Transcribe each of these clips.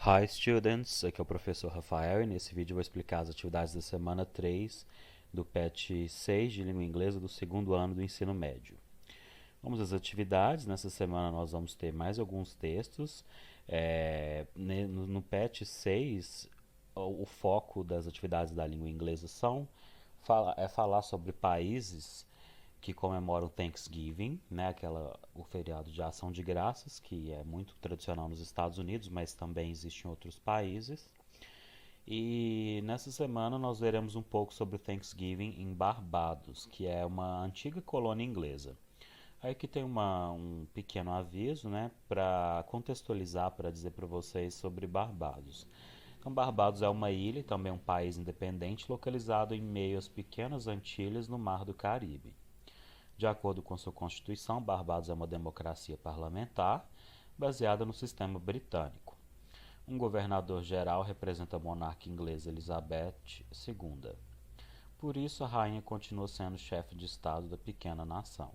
Hi students, aqui é o professor Rafael e nesse vídeo eu vou explicar as atividades da semana 3 do PET 6 de língua inglesa do segundo ano do ensino médio. Vamos às atividades, nessa semana nós vamos ter mais alguns textos. No PET 6, o foco das atividades da língua inglesa é falar sobre países que comemoram Thanksgiving, né, o feriado de Ação de Graças, que é muito tradicional nos Estados Unidos, mas também existe em outros países. E nessa semana nós veremos um pouco sobre o Thanksgiving em Barbados, que é uma antiga colônia inglesa. Aí aqui tem um pequeno aviso, né, para contextualizar, para dizer para vocês sobre Barbados. Então, Barbados é uma ilha e também um país independente localizado em meio às pequenas Antilhas no Mar do Caribe. De acordo com sua constituição, Barbados é uma democracia parlamentar baseada no sistema britânico. Um governador-geral representa a monarca inglesa Elizabeth II. Por isso, a rainha continua sendo chefe de Estado da pequena nação.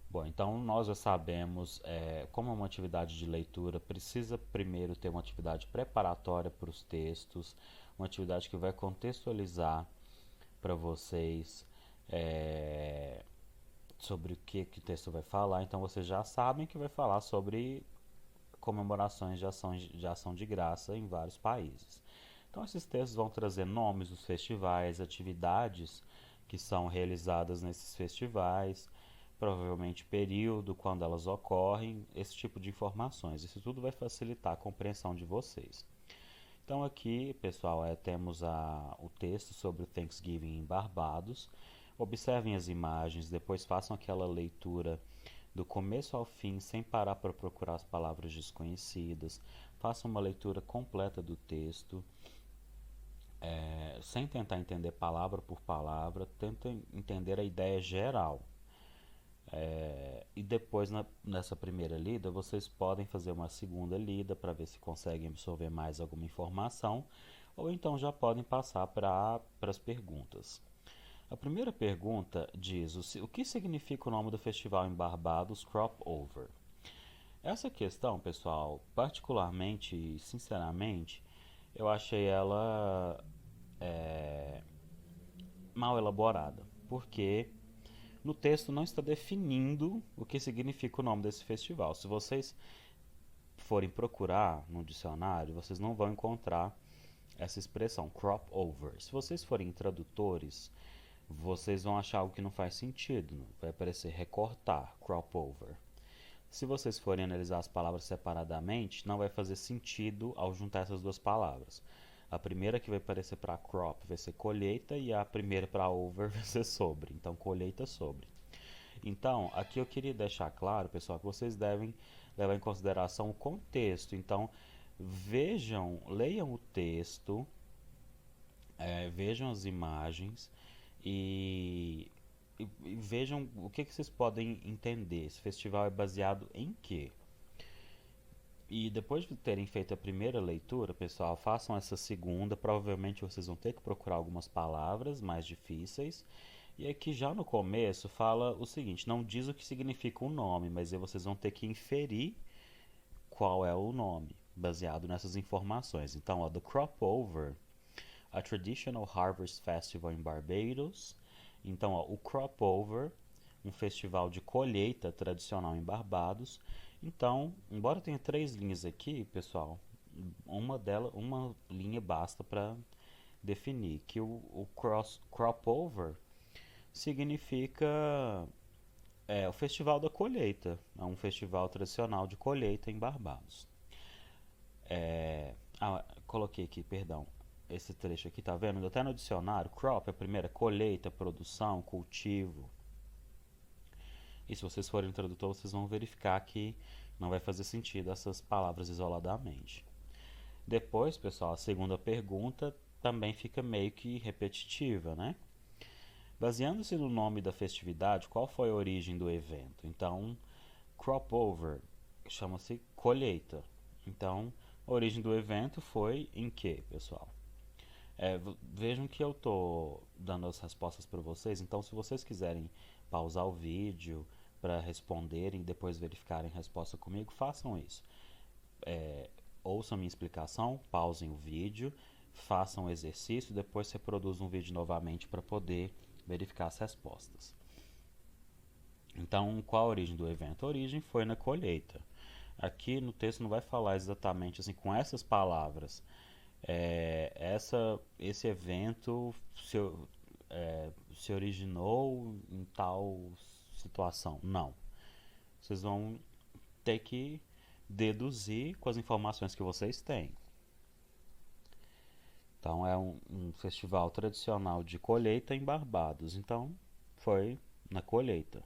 Bom, então nós já sabemos como é uma atividade de leitura, precisa primeiro ter uma atividade preparatória para os textos, uma atividade que vai contextualizar para vocês sobre o que o texto vai falar. Então vocês já sabem que vai falar sobre comemorações de ação de graça em vários países. Então esses textos vão trazer nomes dos festivais, atividades que são realizadas nesses festivais, provavelmente período, quando elas ocorrem, esse tipo de informações. Isso tudo vai facilitar a compreensão de vocês. Então aqui, pessoal, temos o texto sobre o Thanksgiving em Barbados. Observem as imagens, depois façam aquela leitura do começo ao fim, sem parar para procurar as palavras desconhecidas. Façam uma leitura completa do texto, sem tentar entender palavra por palavra. Tentem entender a ideia geral. E depois, nessa primeira lida, vocês podem fazer uma segunda lida para ver se conseguem absorver mais alguma informação, ou então já podem passar para as perguntas. A primeira pergunta diz: o que significa o nome do festival em Barbados, Crop Over? Essa questão, pessoal, particularmente e sinceramente, eu achei ela mal elaborada, porque no texto não está definindo o que significa o nome desse festival. Se vocês forem procurar no dicionário, vocês não vão encontrar essa expressão, crop over. Se vocês forem tradutores, vocês vão achar algo que não faz sentido. Vai aparecer recortar, crop over. Se vocês forem analisar as palavras separadamente, não vai fazer sentido ao juntar essas duas palavras. A primeira que vai aparecer para crop vai ser colheita e a primeira para over vai ser sobre. Então, colheita sobre. Então, aqui eu queria deixar claro, pessoal, que vocês devem levar em consideração o contexto. Então, leiam o texto, vejam as imagens e, e vejam o que vocês podem entender. Esse festival é baseado em quê? E depois de terem feito a primeira leitura, pessoal, façam essa segunda. Provavelmente vocês vão ter que procurar algumas palavras mais difíceis. E aqui já no começo fala o seguinte: não diz o que significa o nome, mas aí vocês vão ter que inferir qual é o nome, baseado nessas informações. Então, The Crop Over, a Traditional Harvest Festival em Barbados. Então, o Crop Over, um festival de colheita tradicional em Barbados. Então, embora tenha três linhas aqui, pessoal, uma linha basta para definir que o crop over significa o Festival da Colheita. É um festival tradicional de colheita em Barbados. Coloquei aqui, perdão, esse trecho aqui, tá vendo? Até no dicionário, crop é a primeira colheita, produção, cultivo. E se vocês forem tradutor, vocês vão verificar que não vai fazer sentido essas palavras isoladamente. Depois, pessoal, a segunda pergunta também fica meio que repetitiva, né? Baseando-se no nome da festividade, qual foi a origem do evento? Então, crop over chama-se colheita. Então, a origem do evento foi em que, pessoal? Vejam que eu estou dando as respostas para vocês, então se vocês quiserem pausar o vídeo para responderem e depois verificarem a resposta comigo, façam isso. ouçam minha explicação, pausem o vídeo, façam o exercício, depois reproduzam o vídeo novamente para poder verificar as respostas. Então, qual a origem do evento? A origem foi na colheita. Aqui no texto não vai falar exatamente assim com essas palavras. Esse evento se originou em tal situação. Não. Vocês vão ter que deduzir com as informações que vocês têm. Então é um festival tradicional de colheita em Barbados. Então foi na colheita.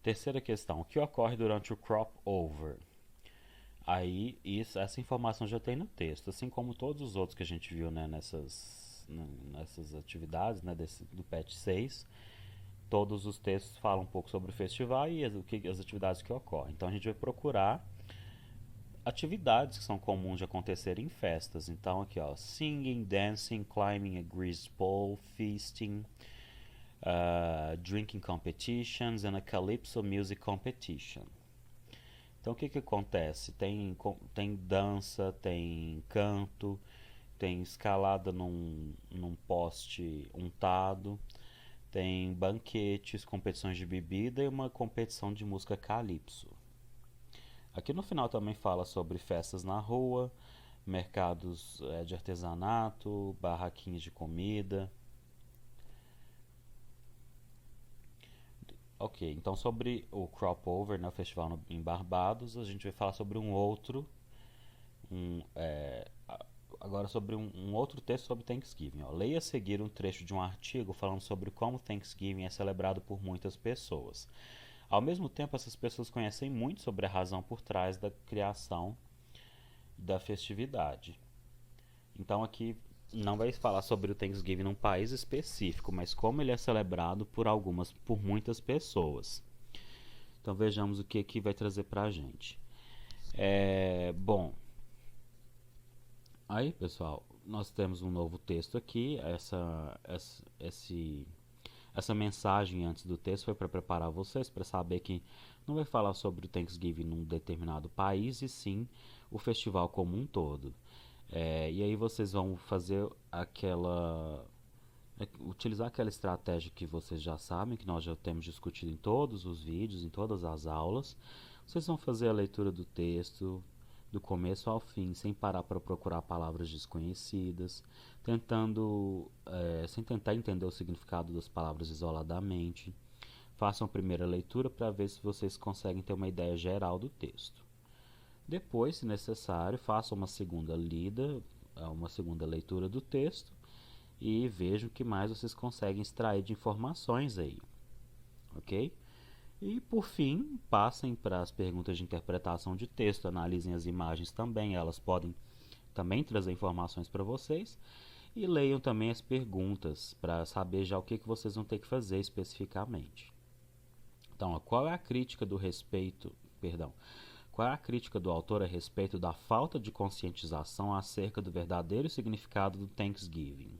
Terceira questão: o que ocorre durante o crop over? Aí essa informação já tem no texto, assim como todos os outros que a gente viu, né, nessas atividades, né, do PET 6. Todos os textos falam um pouco sobre o festival e as atividades que ocorrem. Então a gente vai procurar atividades que são comuns de acontecer em festas. Então aqui, ó, singing, dancing, climbing a grease pole, feasting, drinking competitions and a calypso music competition. Então o que acontece? Tem dança, tem canto, tem escalada num poste untado, tem banquetes, competições de bebida e uma competição de música calypso. Aqui no final também fala sobre festas na rua, mercados de artesanato, barraquinhas de comida. Ok, então sobre o Crop Over, né, o festival em Barbados, a gente vai falar sobre agora sobre um outro texto sobre Thanksgiving. Ó. Leia a seguir um trecho de um artigo falando sobre como Thanksgiving é celebrado por muitas pessoas. Ao mesmo tempo, essas pessoas conhecem muito sobre a razão por trás da criação da festividade. Então aqui não vai falar sobre o Thanksgiving num país específico, mas como ele é celebrado por muitas pessoas. Então vejamos o que aqui vai trazer pra gente. Bom, aí pessoal, nós temos um novo texto aqui. Essa mensagem antes do texto foi para preparar vocês para saber que não vai falar sobre o Thanksgiving num determinado país, e sim o festival como um todo. E aí vocês vão fazer utilizar aquela estratégia que vocês já sabem, que nós já temos discutido em todos os vídeos, em todas as aulas. Vocês vão fazer a leitura do texto do começo ao fim, sem parar para procurar palavras desconhecidas, sem tentar entender o significado das palavras isoladamente. Façam a primeira leitura para ver se vocês conseguem ter uma ideia geral do texto. Depois, se necessário, façam uma segunda leitura do texto e vejam o que mais vocês conseguem extrair de informações aí, ok? E por fim, passem para as perguntas de interpretação de texto, analisem as imagens também, elas podem também trazer informações para vocês, e leiam também as perguntas para saber já o que vocês vão ter que fazer especificamente. Então, qual é a crítica do autor a respeito da falta de conscientização acerca do verdadeiro significado do Thanksgiving?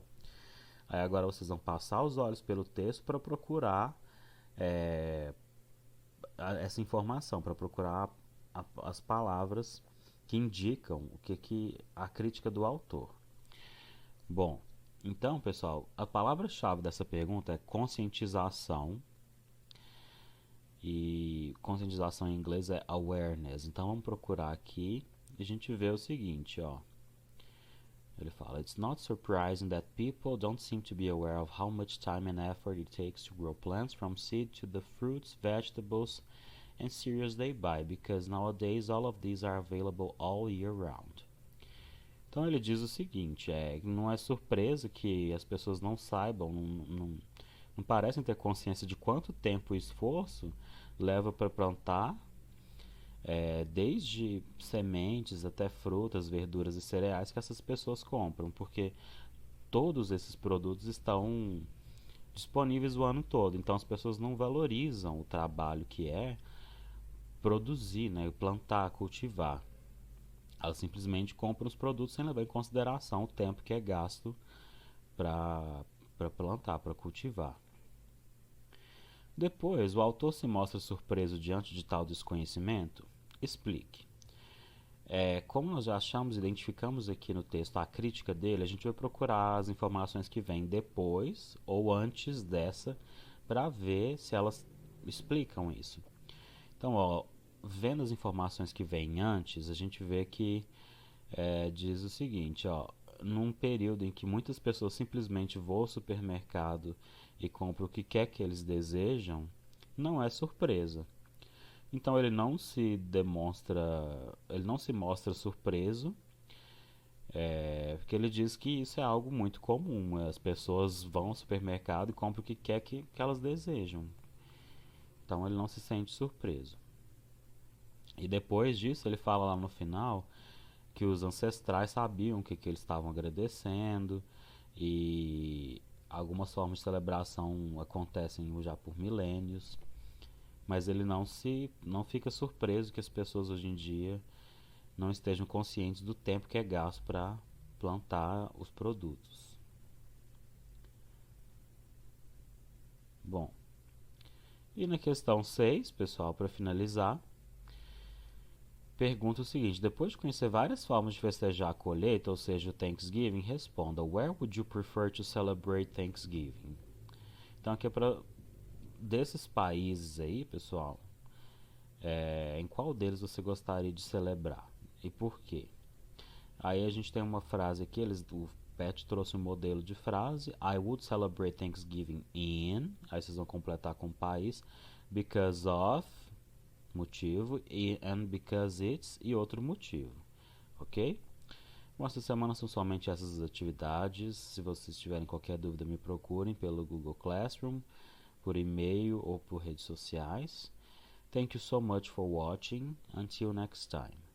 Aí agora vocês vão passar os olhos pelo texto para procurar essa informação, para procurar as palavras que indicam o que a crítica do autor. Bom, então pessoal, a palavra-chave dessa pergunta é conscientização, e conscientização em inglês é awareness. Então vamos procurar aqui e a gente vê o seguinte, ó. Ele fala: It's not surprising that people don't seem to be aware of how much time and effort it takes to grow plants from seed to the fruits, vegetables, and cereals they buy, because nowadays all of these are available all year round. Então ele diz o seguinte, não é surpresa que as pessoas não saibam, não parecem ter consciência de quanto tempo e esforço leva para plantar, desde sementes até frutas, verduras e cereais que essas pessoas compram, porque todos esses produtos estão disponíveis o ano todo, então as pessoas não valorizam o trabalho que é produzir, né, plantar, cultivar. Elas simplesmente compram os produtos sem levar em consideração o tempo que é gasto para plantar, para cultivar. Depois, o autor se mostra surpreso diante de tal desconhecimento. explique. Como nós já achamos, identificamos aqui no texto a crítica dele, a gente vai procurar as informações que vêm depois ou antes dessa para ver se elas explicam isso. Então, ó, vendo as informações que vêm antes, a gente vê que diz o seguinte, ó, num período em que muitas pessoas simplesmente vão ao supermercado e compram o que quer que eles desejam, não é surpresa. Então ele não se mostra surpreso, porque ele diz que isso é algo muito comum. As pessoas vão ao supermercado e compram o que quer que elas desejam. Então ele não se sente surpreso. E depois disso ele fala lá no final que os ancestrais sabiam que eles estavam agradecendo e algumas formas de celebração acontecem já por milênios, mas ele não fica surpreso que as pessoas hoje em dia não estejam conscientes do tempo que é gasto para plantar os produtos. Bom, e na questão 6, pessoal, para finalizar, pergunta o seguinte: depois de conhecer várias formas de festejar a colheita, ou seja, o Thanksgiving, responda: Where would you prefer to celebrate Thanksgiving? Então, aqui é para desses países aí, pessoal, em qual deles você gostaria de celebrar e por quê? Aí a gente tem uma frase aqui, o Pet trouxe um modelo de frase: I would celebrate Thanksgiving in. Aí vocês vão completar com o país. Because of, motivo, and because it's, e outro motivo. Ok? Bom, essa semana são somente essas atividades. Se vocês tiverem qualquer dúvida, me procurem pelo Google Classroom, por e-mail ou por redes sociais. Thank you so much for watching. Until next time.